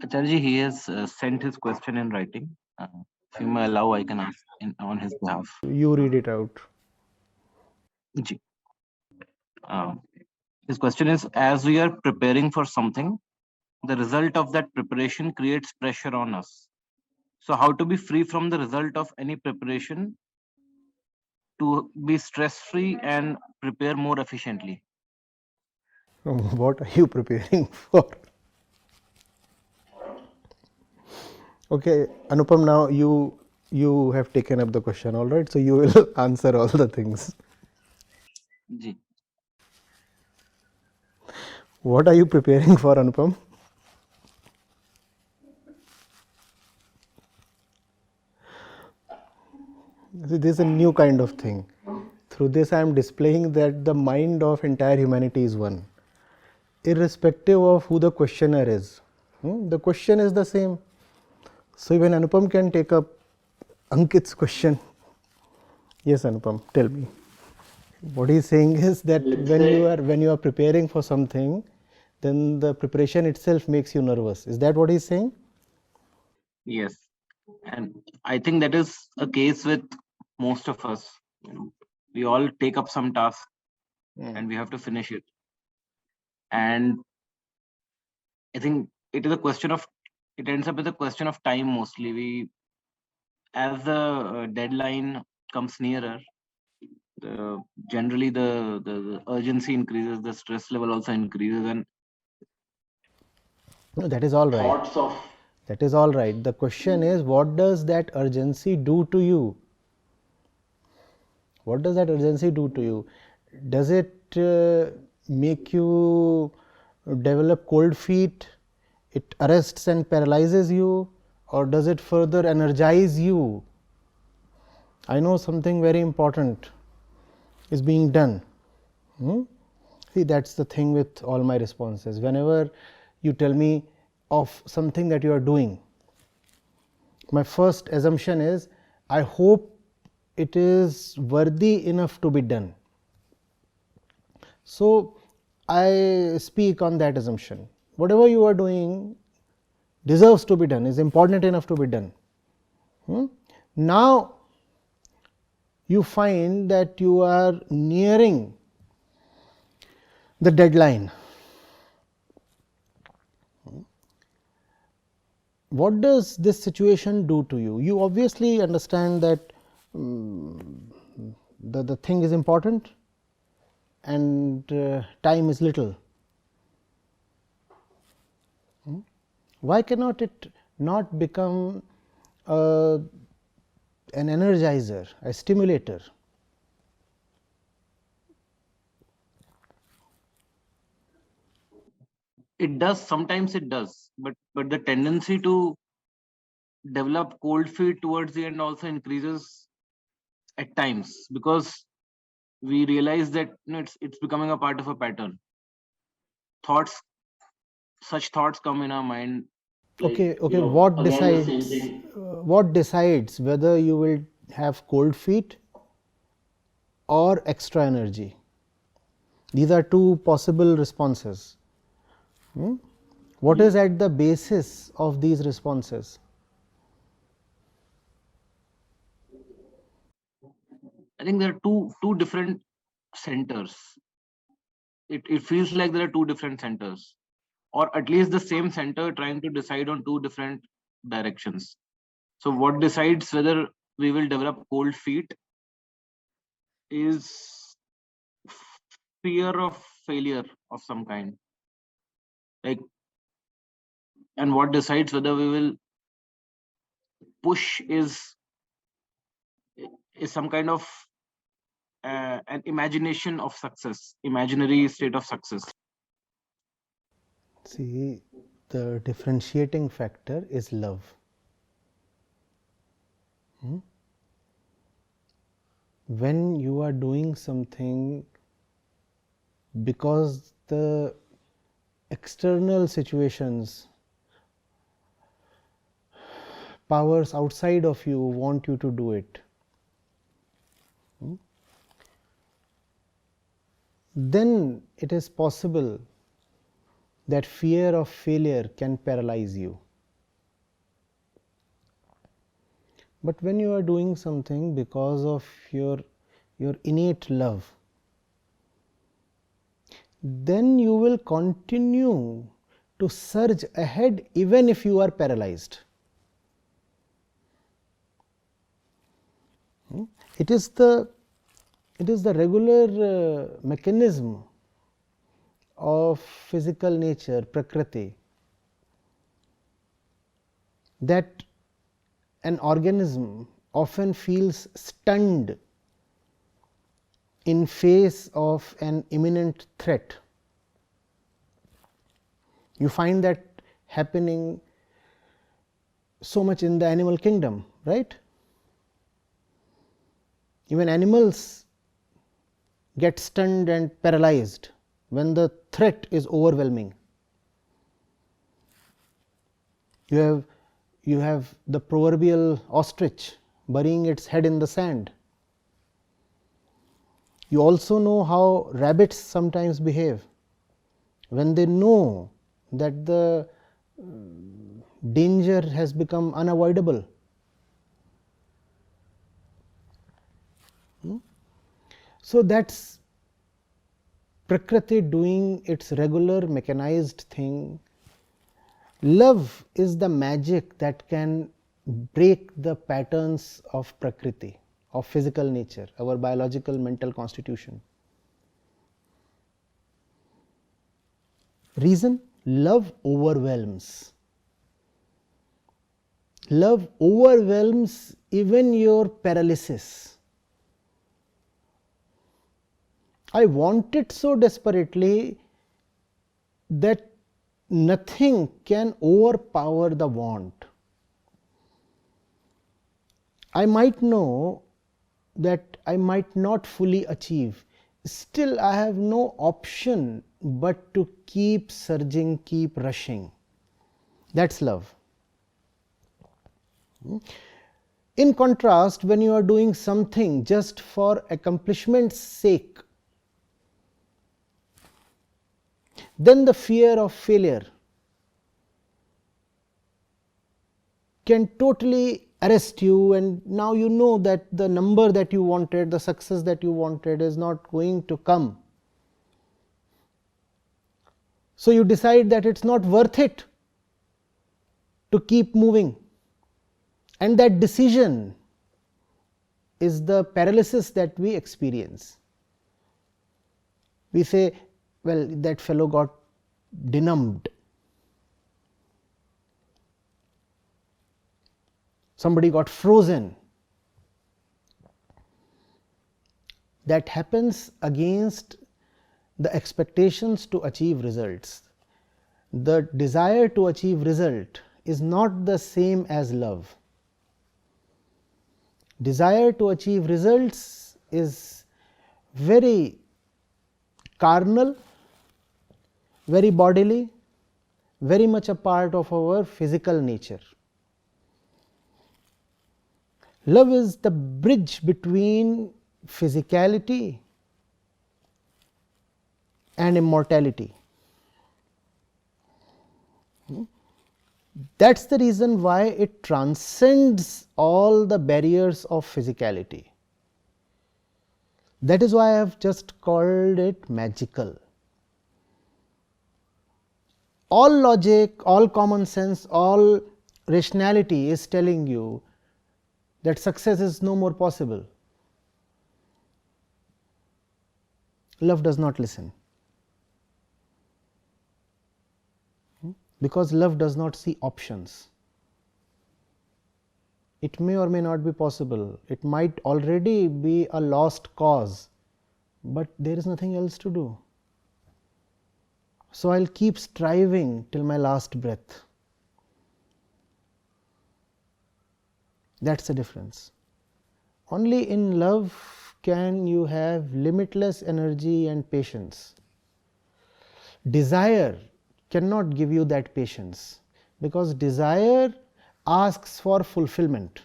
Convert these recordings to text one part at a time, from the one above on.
Acharya, he has sent his question in writing. If you may allow, I can ask on his behalf. You read it out. Ji. Uh, his question is: as we are preparing for something, the result of that preparation creates pressure on us. So, how to be free from the result of any preparation to be stress free and prepare more efficiently? What are you preparing for? Okay, Anupam, now you have taken up the question, all right? So you will answer all the things. Ji. What are you preparing for, Anupam? See, this is a new kind of thing. Through this, I am displaying that the mind of entire humanity is one, irrespective of who the questioner is. The question is the same. So even Anupam can take up Ankit's question. Yes, Anupam, tell me. What he is saying is that when you are preparing for something, then the preparation itself makes you nervous. Is that what he is saying? Yes. And I think that is a case with most of us. We all take up some task and we have to finish it. And I think it is a question of, it ends up with a question of time mostly. As the deadline comes nearer, the, generally the urgency increases, the stress level also increases, and No, that is all right. thoughts of, That is all right. The question is, what does that urgency do to you? What does that urgency do to you? Does it make you develop cold feet? It arrests and paralyzes you, or does it further energize you? I know something very important is being done. See, that's the thing with all my responses. Whenever you tell me of something that you are doing, my first assumption is, I hope it is worthy enough to be done. So I speak on that assumption. Whatever you are doing deserves to be done, is important enough to be done. Now you find that you are nearing the deadline. What does this situation do to you? You obviously understand that the thing is important and time is little. Why cannot it not become an energizer, a stimulator? it does, sometimes it does, but the tendency to develop cold feet towards the end also increases at times, because we realize that it's becoming a part of a pattern. Thoughts, such thoughts come in our mind, like, Okay, okay. What decides whether you will have cold feet or extra energy? These are two possible responses. What is at the basis of these responses? I think there are two different centers. It feels like there are two different centers, or at least the same center trying to decide on two different directions. So what decides whether we will develop cold feet is fear of failure of some kind, like, and what decides whether we will push is some kind of an imagination of success, imaginary state of success. See, the differentiating factor is love. When you are doing something because the external situations, powers outside of you want you to do it, then it is possible that fear of failure can paralyze you. But when you are doing something because of your innate love, then you will continue to surge ahead even if you are paralyzed. It is the regular mechanism of physical nature, Prakriti, that an organism often feels stunned in face of an imminent threat. You find that happening so much in the animal kingdom, right? Even animals get stunned and paralyzed when the threat is overwhelming. You have the proverbial ostrich burying its head in the sand. You also know how rabbits sometimes behave when they know that the danger has become unavoidable. So that's Prakriti doing its regular mechanized thing. Love is the magic that can break the patterns of Prakriti, of physical nature, our biological mental constitution. Reason? Love overwhelms. Love overwhelms even your paralysis. I want it so desperately that nothing can overpower the want. I might know that I might not fully achieve. Still, I have no option but to keep surging, keep rushing. That's love. In contrast, when you are doing something just for accomplishment's sake, then the fear of failure can totally arrest you, and now you know that the number that you wanted, the success that you wanted is not going to come. So you decide that it's not worth it to keep moving, and that decision is the paralysis that we experience. We say, well, that fellow got denumbed. Somebody got frozen. That happens against the expectations to achieve results. The desire to achieve result is not the same as love. Desire to achieve results is very carnal, very bodily, very much a part of our physical nature. Love is the bridge between physicality and immortality. That's the reason why it transcends all the barriers of physicality. That is why I have just called it magical. All logic, all common sense, all rationality is telling you that success is no more possible. Love does not listen, because love does not see options. It may or may not be possible. It might already be a lost cause, but there is nothing else to do. So I'll keep striving till my last breath. That's the difference. Only in love can you have limitless energy and patience. Desire cannot give you that patience, because desire asks for fulfillment,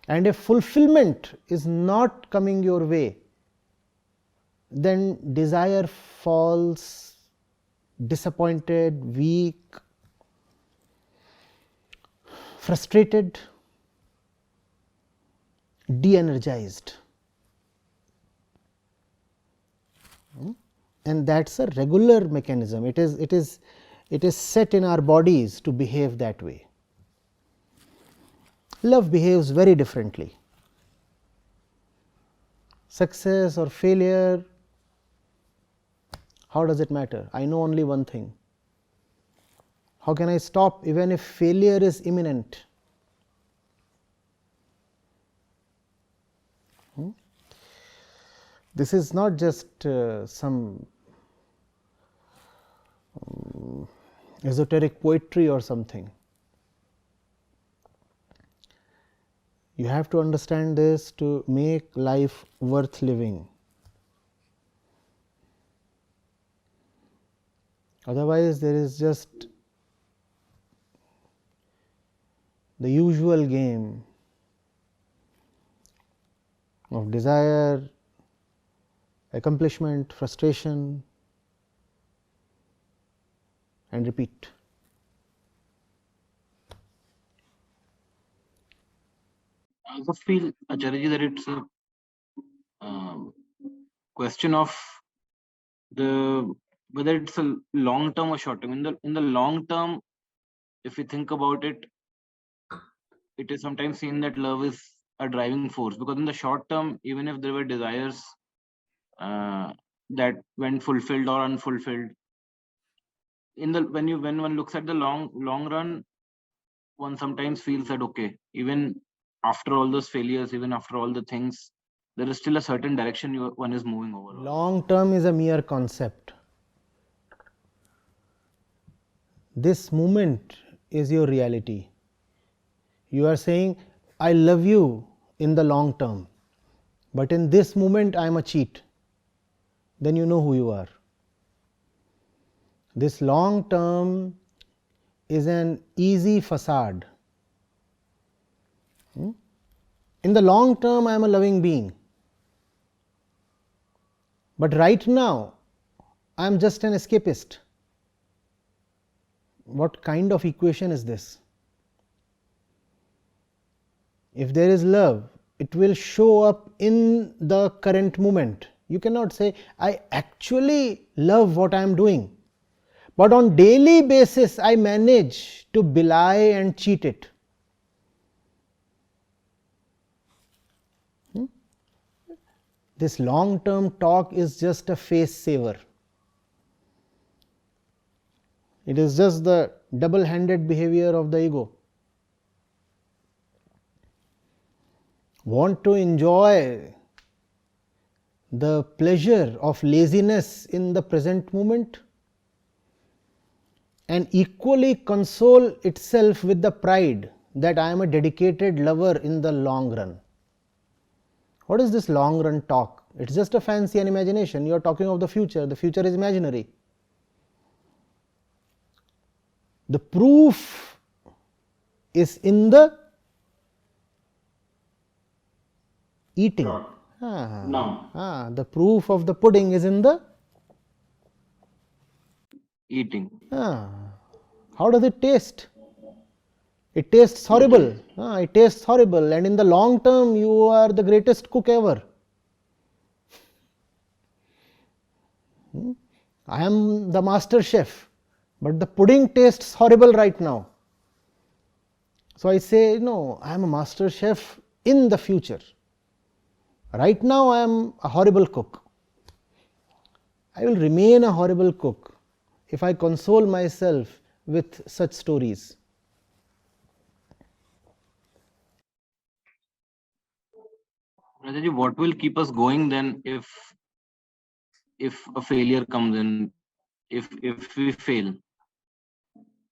and if fulfillment is not coming your way, then desire falls disappointed, weak, frustrated. de-energized. And that's a regular mechanism. It is set in our bodies to behave that way. Love behaves very differently. Success or failure, how does it matter? I know only one thing. How can I stop even if failure is imminent? This is not just some esoteric poetry or something. You have to understand this to make life worth living. Otherwise, there is just the usual game of desire, accomplishment, frustration, and repeat. I also feel, Acharya, that it's a question of whether it's a long term or short term. In the long term, if we think about it, it is sometimes seen that love is a driving force, because in the short term, even if there were desires that went fulfilled or unfulfilled, when one looks at the long run, one sometimes feels that okay, even after all those failures, even after all the things, there is still a certain direction one is moving over. Long term is a mere concept. This moment is your reality. You are saying, I love you in the long term, but in this moment I am a cheat. Then you know who you are. This long term is an easy facade. In the long term, I am a loving being. But right now, I am just an escapist. What kind of equation is this? If there is love, it will show up in the current moment. You cannot say, I actually love what I am doing, but on daily basis I manage to belie and cheat it. This long term talk is just a face saver. It is just the double handed behavior of the ego. Want to enjoy the pleasure of laziness in the present moment, and equally console itself with the pride that I am a dedicated lover in the long run. What is this long run talk? It's just a fancy and imagination. You are talking of the future is imaginary. The proof is in the eating. The proof of the pudding is in the eating. How does it taste? It tastes horrible. It tastes horrible, and in the long term, you are the greatest cook ever. I am the master chef, but the pudding tastes horrible right now. So I say, no, I am a master chef in the future. Right now, I am a horrible cook. I will remain a horrible cook if I console myself with such stories. Rajaji, what will keep us going then if a failure comes in, if we fail,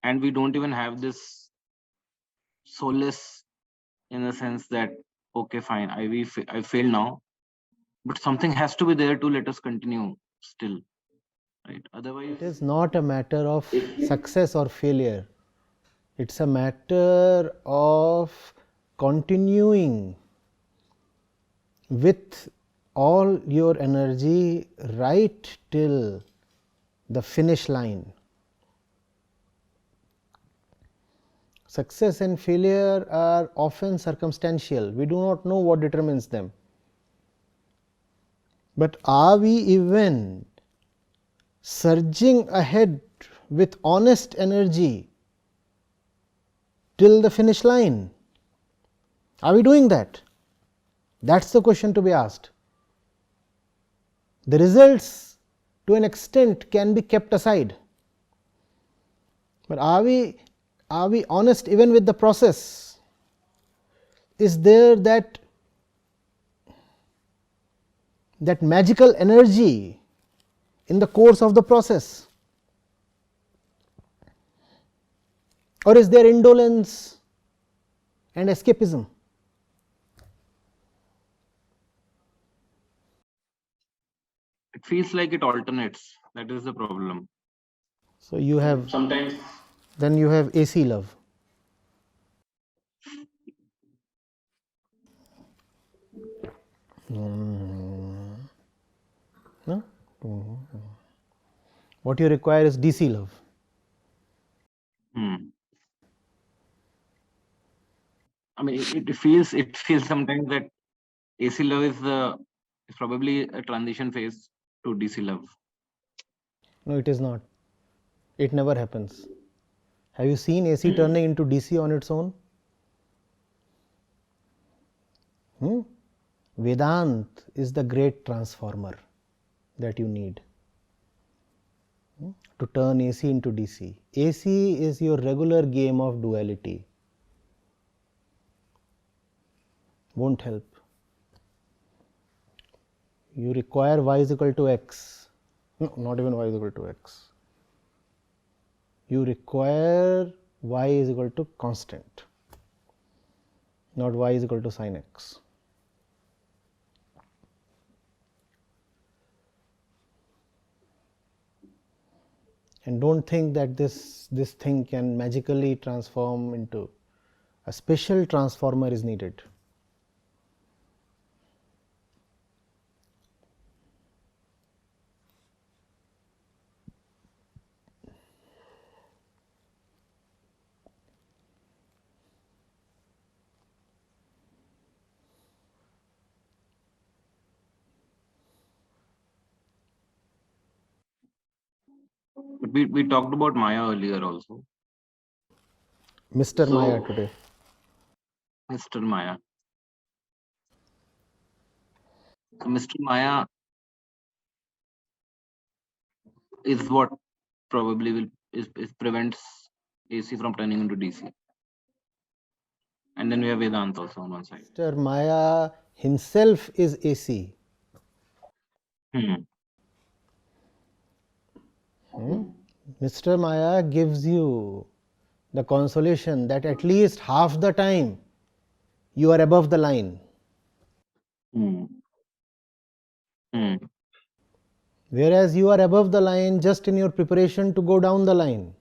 and we don't even have this solace in the sense that okay, fine, I fail now, but something has to be there to let us continue still, right? Otherwise, it is not a matter of success or failure. It's a matter of continuing with all your energy right till the finish line. Success and failure are often circumstantial. We do not know what determines them. But are we even surging ahead with honest energy till the finish line? Are we doing that? That's the question to be asked. The results, to an extent, can be kept aside. But are we honest even with the process? Is there that magical energy in the course of the process? Or is there indolence and escapism? It feels like it alternates. That is the problem. So you have Sometimes then you have AC love. No? What you require is DC love. I mean, it feels sometimes that AC love is probably a transition phase to DC love. No, it is not. It never happens. Have you seen AC turning into DC on its own? Vedanta is the great transformer that you need to turn AC into DC. AC is your regular game of duality. Won't help. You require y is equal to x. No, not even y is equal to x. You require y is equal to constant, not y is equal to sin x. And don't think that this thing can magically transform into a special transformer is needed. But we talked about Maya earlier also. Mr. Maya today. Mr. Maya. So Mr. Maya is what probably prevents AC from turning into DC. And then we have Vedanta also on one side. Mr. Maya himself is AC. Mr. Maya gives you the consolation that at least half the time you are above the line. Whereas you are above the line just in your preparation to go down the line.